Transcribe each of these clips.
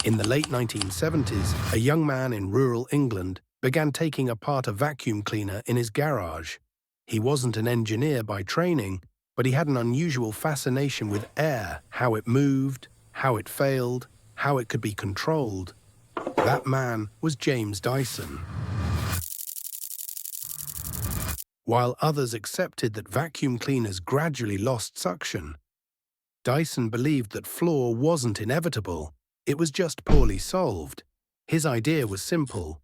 In the late 1970s, a young man in rural England began taking apart a vacuum cleaner in his garage. He wasn't an engineer by training, but he had an unusual fascination with air, how it moved, how it failed, how it could be controlled. That man was James Dyson. While others accepted that vacuum cleaners gradually lost suction, Dyson believed that flaw wasn't inevitable, it was just poorly solved. His idea was simple: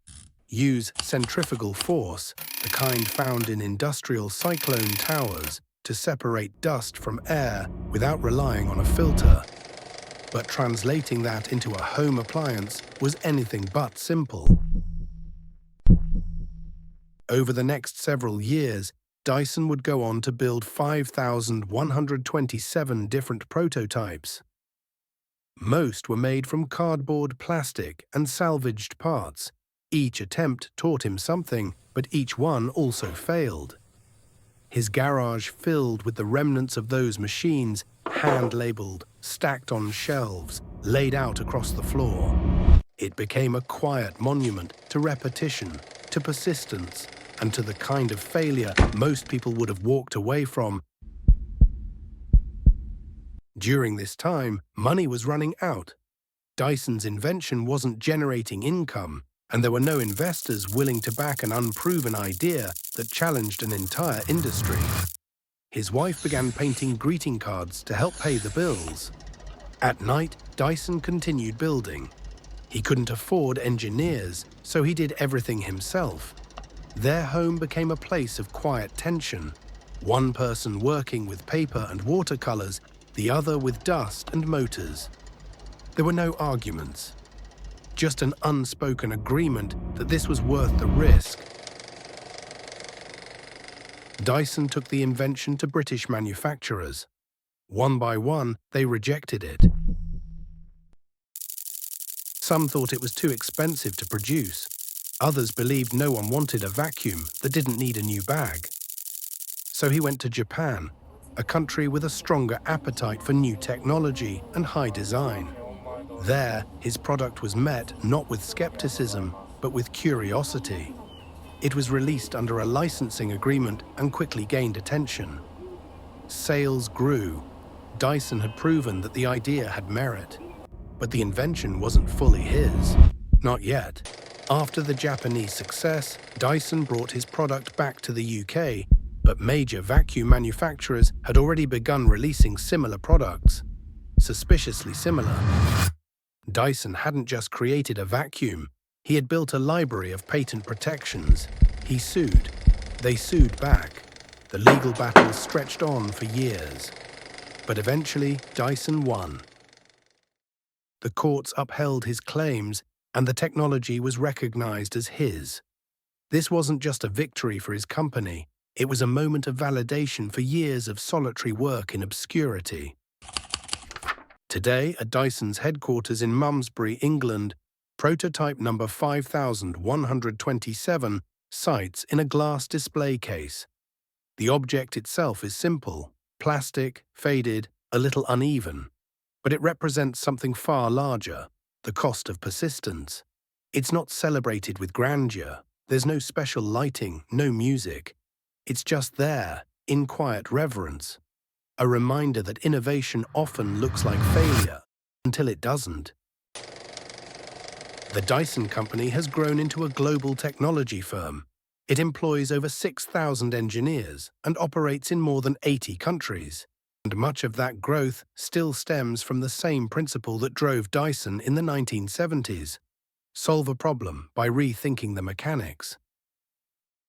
use centrifugal force, the kind found in industrial cyclone towers, to separate dust from air without relying on a filter. But translating that into a home appliance was anything but simple. Over the next several years, Dyson would go on to build 5,127 different prototypes. Most were made from cardboard, plastic, and salvaged parts. Each attempt taught him something, but each one also failed. His garage filled with the remnants of those machines, hand-labeled, stacked on shelves, laid out across the floor. It became a quiet monument to repetition, to persistence, and to the kind of failure most people would have walked away from. During this time, money was running out. Dyson's invention wasn't generating income, and there were no investors willing to back an unproven idea that challenged an entire industry. His wife began painting greeting cards to help pay the bills. At night, Dyson continued building. He couldn't afford engineers, so he did everything himself. Their home became a place of quiet tension, one person working with paper and watercolors, the other with dust and motors. There were no arguments, just an unspoken agreement that this was worth the risk. Dyson took the invention to British manufacturers. One by one, they rejected it. Some thought it was too expensive to produce. Others believed no one wanted a vacuum that didn't need a new bag. So he went to Japan, a country with a stronger appetite for new technology and high design. There, his product was met not with skepticism, but with curiosity. It was released under a licensing agreement and quickly gained attention. Sales grew. Dyson had proven that the idea had merit. But the invention wasn't fully his. Not yet. After the Japanese success, Dyson brought his product back to the UK, but major vacuum manufacturers had already begun releasing similar products. Suspiciously similar. Dyson hadn't just created a vacuum, he had built a library of patent protections. He sued. They sued back. The legal battle stretched on for years. But eventually, Dyson won. The courts upheld his claims, and the technology was recognized as his. This wasn't just a victory for his company, it was a moment of validation for years of solitary work in obscurity. Today, at Dyson's headquarters in Malmesbury, England, prototype number 5127 sites in a glass display case. The object itself is simple, plastic, faded, a little uneven, but it represents something far larger: the cost of persistence. It's not celebrated with grandeur. There's no special lighting, no music. It's just there, in quiet reverence. A reminder that innovation often looks like failure, until it doesn't. The Dyson Company has grown into a global technology firm. It employs over 6,000 engineers and operates in more than 80 countries. And much of that growth still stems from the same principle that drove Dyson in the 1970s. Solve a problem by rethinking the mechanics.